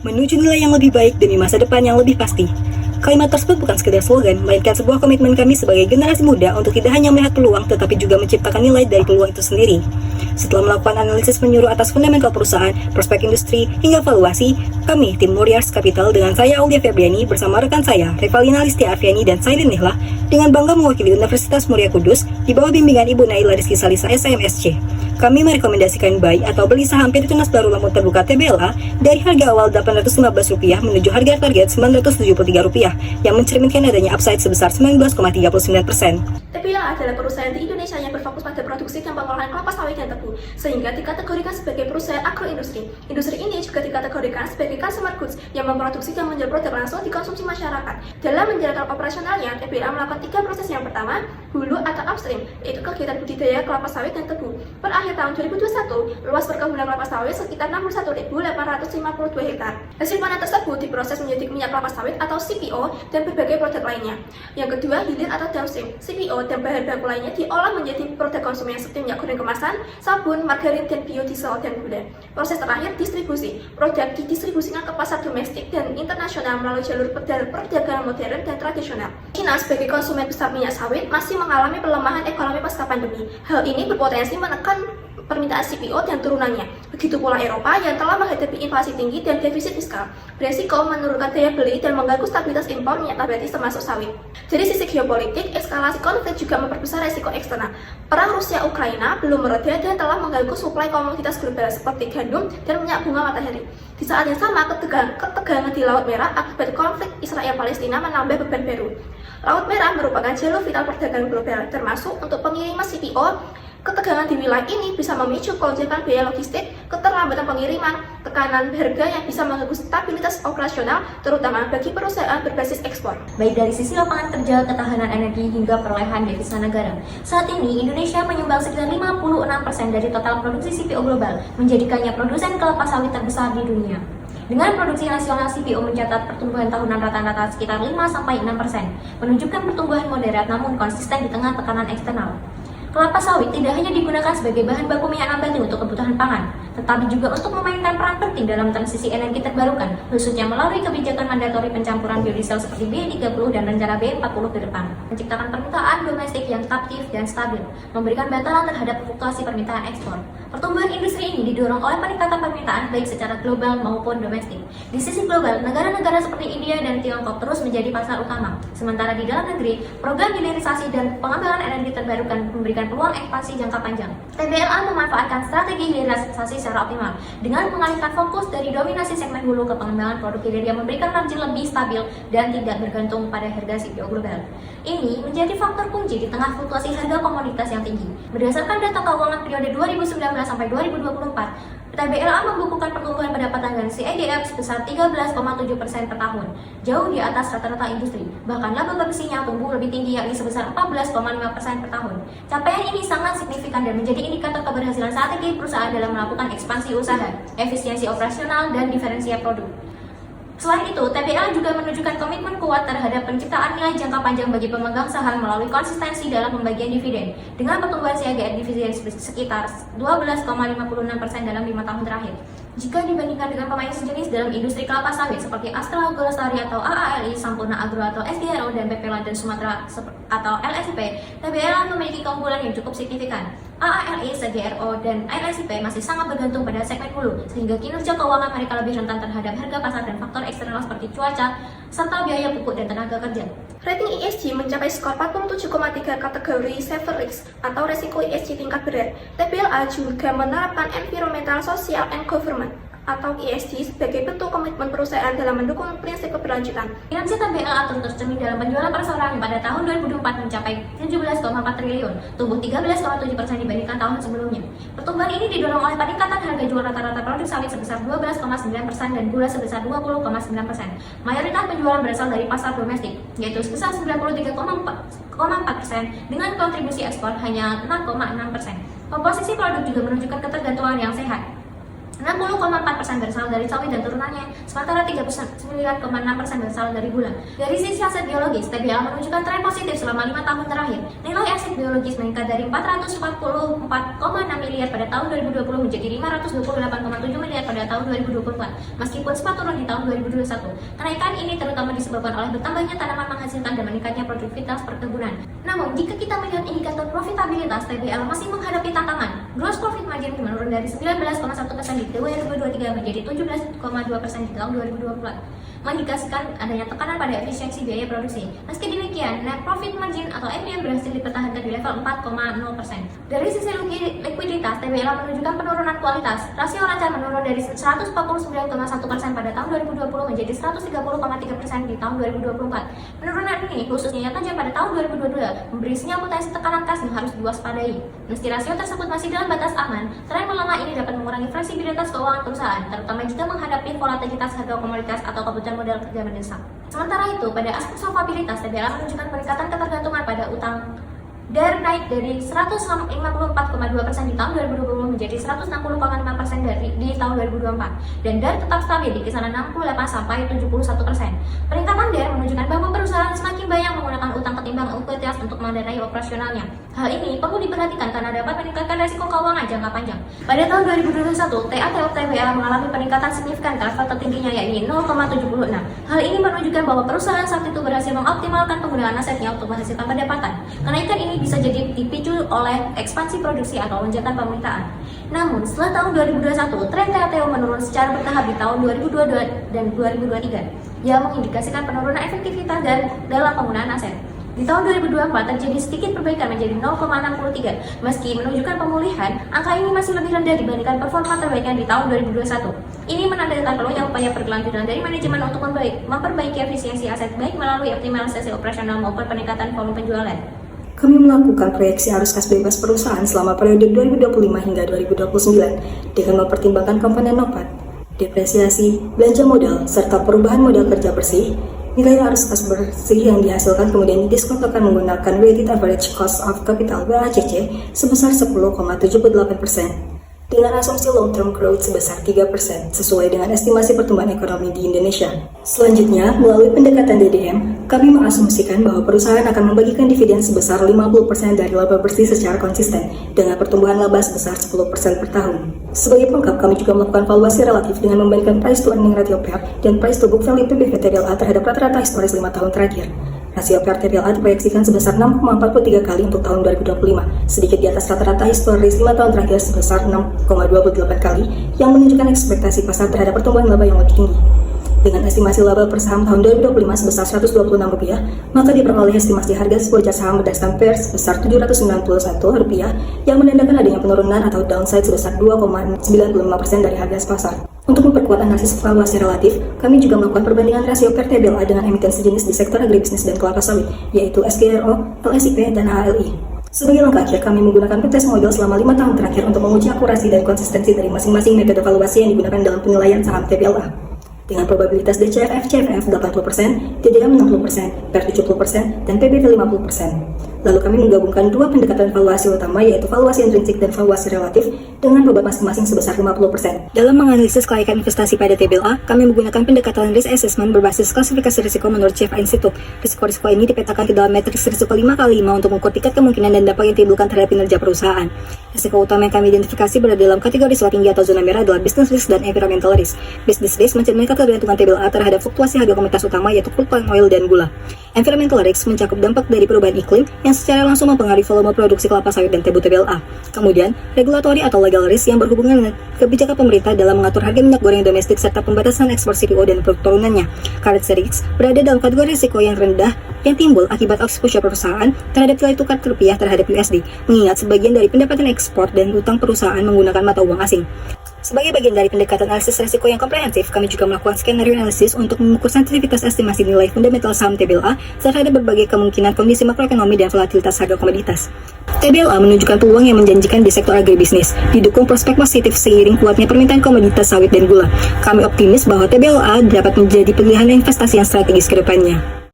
menuju nilai yang lebih baik demi masa depan yang lebih pasti. Kalimat tersebut bukan sekedar slogan, melainkan sebuah komitmen kami sebagai generasi muda untuk tidak hanya melihat peluang, tetapi juga menciptakan nilai dari peluang itu sendiri. Setelah melakukan analisis menyeluruh atas fundamental perusahaan, prospek industri, hingga valuasi, kami, tim Warriors Capital dengan saya Aulia Febriani bersama rekan saya, Revalina Listia Arfiani dan Sailin Nihlah, dengan bangga mewakili Universitas Muria Kudus di bawah bimbingan Ibu Naila Rizky Salisa SMSC. Kami merekomendasikan buy atau beli saham PT Tunas Darul Lampung Terbuka TBLA dari harga awal Rp815 menuju harga target Rp973 yang mencerminkan adanya upside sebesar 19,39%. TBLA adalah perusahaan di Indonesia yang berfokus pada produksi dan pengolahan kelapa sawit dan tebu, sehingga dikategorikan sebagai perusahaan agroindustri. Industri ini juga dikategorikan sebagai consumer goods yang memproduksi dan menjual produk langsung dikonsumsi masyarakat. Dalam menjalankan operasionalnya, TBLA melakukan 3 proses. Yang pertama, hulu atau upstream, yaitu kegiatan budidaya kelapa sawit dan tebu. Per akhir tahun 2021, luas perkebunan kelapa sawit sekitar 61.852 hektar. Hasil panen tersebut diproses menjadi minyak kelapa sawit atau CPO dan berbagai produk lainnya. Yang kedua, hilir atau downstream. CPO dan bahan baku lainnya diolah menjadi produk konsumen seperti minyak goreng kemasan, sabun, margarin, dan biodiesel dan gula. Proses terakhir, distribusi. Produk didistribusikan ke pasar domestik dan internasional melalui jalur perdagangan modern dan tradisional. China sebagai konsumen besar minyak sawit masih mengalami pelemahan ekonomi pasca pandemi. Hal ini berpotensi menekan permintaan CPO dan turunannya. Begitu pula Eropa yang telah menghadapi inflasi tinggi dan defisit fiskal, beresiko menurunkan daya beli dan mengganggu stabilitas impor minyak nabati termasuk sawit. Dari sisi geopolitik, eskalasi konflik juga memperbesar resiko eksternal. Perang Rusia-Ukraina belum mereda dan telah mengganggu suplai komoditas global seperti gandum dan minyak bunga matahari. Di saat yang sama, ketegangan di Laut Merah akibat konflik Israel-Palestina menambah beban baru. Laut Merah merupakan jalur vital perdagangan global, termasuk untuk pengiriman CPO. Ketegangan di wilayah ini bisa memicu lonjakan biaya logistik, keterlambatan pengiriman, tekanan harga yang bisa mengganggu stabilitas operasional, terutama bagi perusahaan berbasis ekspor. Baik dari sisi lapangan kerja, ketahanan energi, hingga perolehan devisa negara. Saat ini, Indonesia menyumbang sekitar 56% dari total produksi CPO global, menjadikannya produsen kelapa sawit terbesar di dunia. Dengan produksi nasional, CPO mencatat pertumbuhan tahunan rata-rata sekitar 5-6%, menunjukkan pertumbuhan moderat namun konsisten di tengah tekanan eksternal. Kelapa sawit tidak hanya digunakan sebagai bahan baku minyak nabati untuk kebutuhan pangan, tetapi juga untuk memainkan peran penting dalam transisi energi terbarukan, khususnya melalui kebijakan mandatori pencampuran biodiesel seperti B30 dan rencana B40 ke depan, menciptakan permintaan domestik yang aktif dan stabil, memberikan bantalan terhadap fluktuasi permintaan ekspor. Pertumbuhan industri ini didorong oleh peningkatan permintaan baik secara global maupun domestik. Di sisi global, negara-negara seperti India dan Tiongkok terus menjadi pasar utama. Sementara di dalam negeri, program hilirisasi dan pengembangan energi terbarukan memberikan peluang ekspansi jangka panjang. TBLA memanfaatkan strategi hilirisasi secara optimal dengan mengalihkan fokus dari dominasi segmen hulu ke pengembangan produk hilir yang memberikan margin lebih stabil dan tidak bergantung pada harga CPO global. Ini menjadi faktor kunci di tengah fluktuasi harga komoditas yang tinggi. Berdasarkan data keuangan periode 2019 sampai 2024, TBLA membukukan pertumbuhan pendapatan dan CAGR sebesar 13,7% per tahun, jauh di atas rata-rata industri. Bahkan laba bersihnya tumbuh lebih tinggi, yakni sebesar 14,5% per tahun. Capaian ini sangat signifikan dan menjadi indikator keberhasilan strategi perusahaan dalam melakukan ekspansi usaha, efisiensi operasional, dan diferensiasi produk. Selain itu, TBLA juga menunjukkan komitmen kuat terhadap penciptaan nilai jangka panjang bagi pemegang saham melalui konsistensi dalam pembagian dividen, dengan pertumbuhan CAGR dividen sekitar 12,56% dalam 5 tahun terakhir. Jika dibandingkan dengan pemain sejenis dalam industri kelapa sawit seperti Astra Lestari atau AALI, Sampurna Agro atau SDRO, dan PP London Sumatera atau LSIP, TBLA memiliki keunggulan yang cukup signifikan. AALI, SDRO, dan LSIP masih sangat bergantung pada segmen hulu, sehingga kinerja keuangan mereka lebih rentan terhadap harga pasar dan faktor eksternal seperti cuaca, serta biaya pupuk dan tenaga kerja. Rating ESG mencapai skor 47,3 kategori Severe Risk atau resiko ESG tingkat berat. TBLA juga menerapkan Environmental, Social, and Governance atau ESG sebagai bentuk komitmen perusahaan dalam mendukung prinsip keberlanjutan. Kinerja TBLA terus tercermin dalam penjualan perseorangan pada tahun 2024 mencapai 17,4 triliun, tumbuh 13,7% dibandingkan tahun sebelumnya. Pertumbuhan ini didorong oleh peningkatan harga jual rata-rata produk sawit sebesar 12,9% dan gula sebesar 20,9%. Mayoritas penjualan berasal dari pasar domestik, yaitu sebesar 93,4% dengan kontribusi ekspor hanya 6,6%. Komposisi produk juga menunjukkan ketergantungan yang sehat. 60,4% berasal dari sawit dan turunannya, sementara 39,6% berasal dari gula. Dari sisi aset biologis, TBL menunjukkan tren positif selama 5 tahun terakhir. Nilai aset biologis meningkat dari 444,6 miliar pada tahun 2020 menjadi 528,7 miliar pada tahun 2024, meskipun sempat turun di tahun 2021. Kenaikan ini terutama disebabkan oleh bertambahnya tanaman menghasilkan dan meningkatnya produktivitas perkebunan. Namun, jika kita melihat indikator profitabilitas, TBL masih menghadapi tantangan. Gross profit margin menurun dari 19,1% di 2023 menjadi 17,2% di tahun 2024, mengindikasikan adanya tekanan pada efisiensi biaya produksi. Meski demikian, net profit margin atau NPM berhasil dipertahankan di level 4,0%. Dari sisi likuiditas, TBL menunjukkan penurunan kualitas. Rasio raca menurun dari 149,1% pada tahun 2020 menjadi 130,3% di tahun 2024. Penurunan ini khususnya yang tajam pada tahun 2022 memberi sinyal potensi tekanan kas yang harus diwaspadai. Meski rasio tersebut masih dalam batas aman, tren melemah ini dapat mengurangi fleksibilitas keuangan perusahaan, terutama jika menghadapi volatilitas harga komoditas atau kebutuhan modal kerja mendesak. Sementara itu, pada aspek solvabilitas, TBL menunjukkan peningkatan ketergantungan pada utang. DAR naik dari 154,2% di tahun 2020 menjadi 160,5% di tahun 2024, dan DAR tetap stabil di kisaran 68-71%. Peningkatan DAR menunjukkan bahwa perusahaan semakin banyak menggunakan utang ketimbang ekuitas untuk mendanai operasionalnya. Hal ini perlu diperhatikan karena dapat meningkatkan risiko keuangan jangka panjang. Pada tahun 2021, TATO TBL mengalami peningkatan signifikan ke level tertingginya yakni 0,76. Hal ini menunjukkan bahwa perusahaan saat itu berhasil mengoptimalkan penggunaan asetnya untuk menghasilkan pendapatan. Kenaikan ini bisa jadi dipicu oleh ekspansi produksi atau lonjakan permintaan. Namun, setelah tahun 2021, tren TATO menurun secara bertahap di tahun 2022 dan 2023, yang mengindikasikan penurunan efektivitas dalam penggunaan aset. Di tahun 2024 terjadi sedikit perbaikan menjadi 0,63. Meski menunjukkan pemulihan, angka ini masih lebih rendah dibandingkan performa terbaiknya di tahun 2021. Ini menandakan perlunya upaya berkelanjutan dari manajemen untuk memperbaiki efisiensi aset baik melalui optimalisasi operasional maupun peningkatan volume penjualan. Kami melakukan proyeksi arus kas bebas perusahaan selama periode 2025 hingga 2029 dengan mempertimbangkan komponen NOPAT, depresiasi, belanja modal, serta perubahan modal kerja bersih. Nilai arus kas bersih yang dihasilkan kemudian didiskontokan menggunakan weighted average cost of capital (WACC) sebesar 10,78%. Dengan asumsi long term growth sebesar 3% sesuai dengan estimasi pertumbuhan ekonomi di Indonesia. Selanjutnya, melalui pendekatan DDM, kami mengasumsikan bahwa perusahaan akan membagikan dividen sebesar 50% dari laba bersih secara konsisten dengan pertumbuhan laba sebesar 10% per tahun. Sebagai pelengkap, kami juga melakukan valuasi relatif dengan membandingkan price to earning ratio PER dan price to book value PBV TBLA terhadap rata-rata historis 5 tahun terakhir. Rasio PER TBLA diproyeksikan sebesar 6,43 kali untuk tahun 2025, sedikit di atas rata-rata historis 5 tahun terakhir sebesar 6,28 kali, yang menunjukkan ekspektasi pasar terhadap pertumbuhan laba yang lebih tinggi. Dengan estimasi laba per saham tahun 2025 sebesar Rp126, maka diperoleh estimasi harga sebuah saham berdasarkan PER sebesar Rp791, yang menandakan adanya penurunan atau downside sebesar 2,95% dari harga pasar. Untuk memperkuat analisis valuasi relatif, kami juga melakukan perbandingan rasio PER TBLA dengan emiten sejenis di sektor agribisnis dan kelapa sawit, yaitu SGRO, LSIP, dan ALI. Sebagai langkah akhir, kami menggunakan pretest model selama 5 tahun terakhir untuk menguji akurasi dan konsistensi dari masing-masing metode valuasi yang digunakan dalam penilaian saham TBLA. Dengan probabilitas DCFF-CFF 80%, TDM 60%, PER 70%, dan PBV 50%. Lalu kami menggabungkan dua pendekatan valuasi utama, yaitu valuasi intrinsik dan valuasi relatif, dengan bobot masing-masing sebesar 50%. Dalam menganalisis kelayakan investasi pada TBLA, kami menggunakan pendekatan risk assessment berbasis klasifikasi risiko menurut CFA Institute. Risiko-risiko ini dipetakan ke dalam matriks risiko 5x5 untuk mengukur tingkat kemungkinan dan dampak yang ditimbulkan terhadap kinerja perusahaan. Risiko utama yang kami identifikasi berada dalam kategori risiko tinggi atau zona merah adalah business risk dan environmental risk. Business risk mencerminkan ketergantungan TBLA terhadap fluktuasi harga komoditas utama, yaitu crude palm oil dan gula. Environmental risk mencakup dampak dari perubahan iklim yang secara langsung mempengaruhi volume produksi kelapa sawit dan tebu TBLA. Kemudian, regulatory atau legal risk yang berhubungan dengan kebijakan pemerintah dalam mengatur harga minyak goreng domestik serta pembatasan ekspor CPO dan produk turunannya. Currency risk berada dalam kategori risiko yang rendah yang timbul akibat exposure perusahaan terhadap nilai tukar rupiah terhadap USD, mengingat sebagian dari pendapatan ekspor dan utang perusahaan menggunakan mata uang asing. Sebagai bagian dari pendekatan analisis risiko yang komprehensif, kami juga melakukan skenario analisis untuk mengukur sensitivitas estimasi nilai fundamental saham TBLA terhadap berbagai kemungkinan kondisi makroekonomi dan volatilitas harga komoditas. TBLA menunjukkan peluang yang menjanjikan di sektor agribisnis, didukung prospek positif seiring kuatnya permintaan komoditas sawit dan gula. Kami optimis bahwa TBLA dapat menjadi pilihan investasi yang strategis ke depannya.